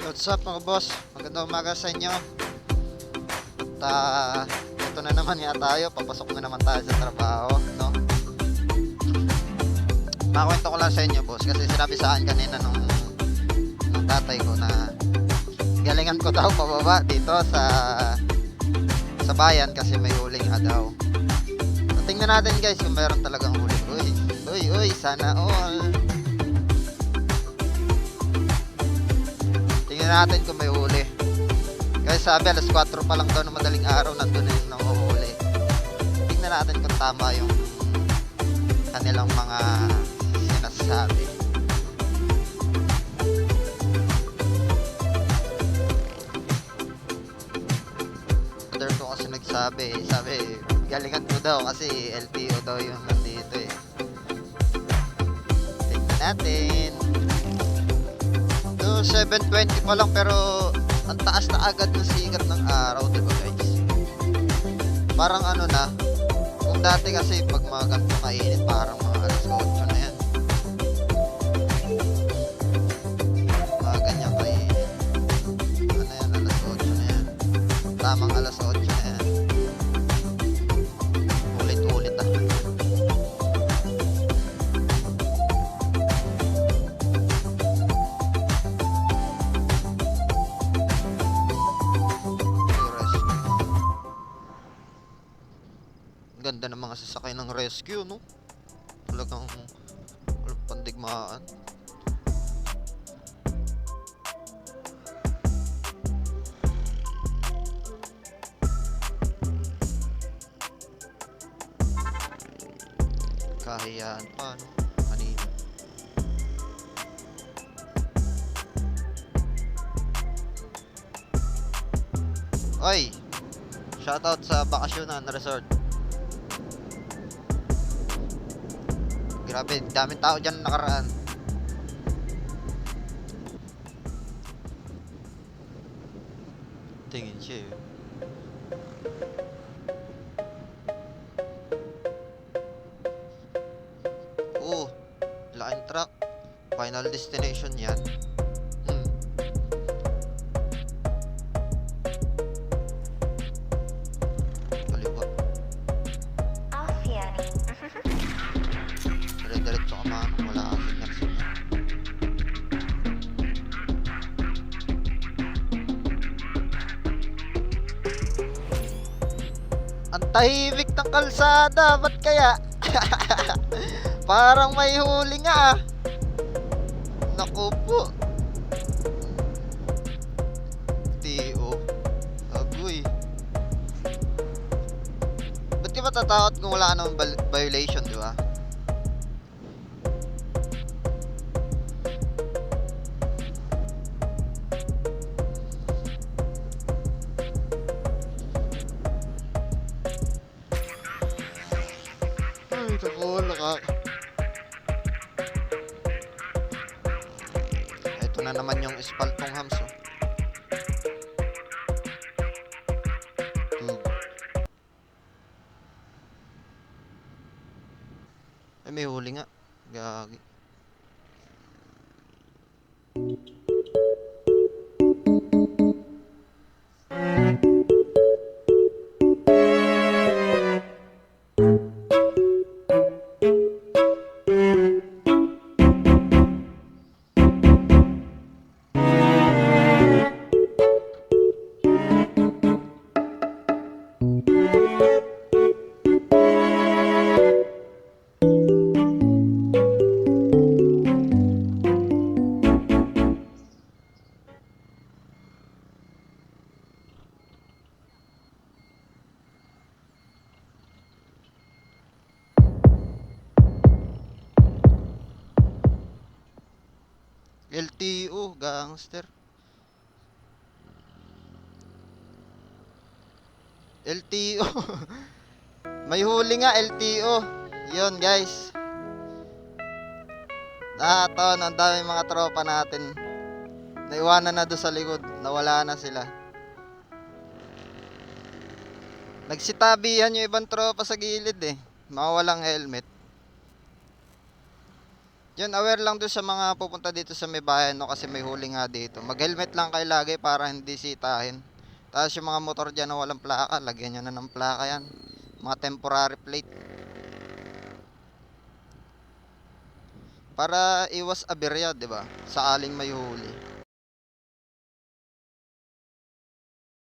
What's up mga boss? Magandang umaga sa inyo. At ito na naman nga tayo. Papasok na naman tayo sa trabaho, no? Makakwento ko lang sa inyo boss. Kasi sinabi sa akin kanina nung tatay ko na galingan ko daw pababa dito sa bayan kasi may huli nga daw. So, tingnan natin guys kung meron talagang huli. Uy, sana all. Tingnan natin kung may huli. Kasi sabi alas 4 pa lang daw ng madaling araw nandun na yung nanguhuli. Tingnan natin kung tama yung kanilang mga sinasabi. Mother ko kasi nagsabi, sabi galingan mo daw kasi LTO daw yung nandito eh. Tingnan natin. So 7:20 pa lang pero ang taas na agad ng sikat ng araw, di ba guys? Parang ano na, kung dati kasi pag mga ganito mainit, parang mga alas 8 na yan. Mga ganyan kainit. Ano yan, alas 8 na yan. Tamang alas 8 na yan. Ulit-ulit ah. Ganda ng mga sasakay ng rescue, no? Talagang walang pandigmaan. Kahiyaan pa, no? Kanina. Oy! Shoutout sa Bakasyonan Resort. Grabe, daming tao dyan nakaraan. Tingin siya eh. Oh, laking truck. Final destination yan. Kaliwa. Dire-diretso ka man. Wala kang signal. Ang tahimik ng kalsada. Ba't kaya? Parang may huli nga ah. Naku po. T.O. Agoy. Ba't ka matatakot kung wala ka namang violation, di ba? Ay, naku, ito na naman yung espaltong hams, oh. Ay, may huli nga. Gagi. LTO, gangster. LTO. May huli nga, LTO. Yun, guys. Ton, ang dami mga tropa natin. Naiwanan na doon sa likod. Nawala na sila. Nagsitabihan yung ibang tropa sa gilid eh. Mga walang helmet. Yun, aware lang doon sa mga pupunta dito sa may bayan, no, kasi may huli nga dito. Mag-helmet lang kayo lagi para hindi sitahin. Tapos yung mga motor dyan na walang plaka, lagyan nyo na ng plaka yan. Mga temporary plate. Para iwas aberya, di ba? Sakaling may huli.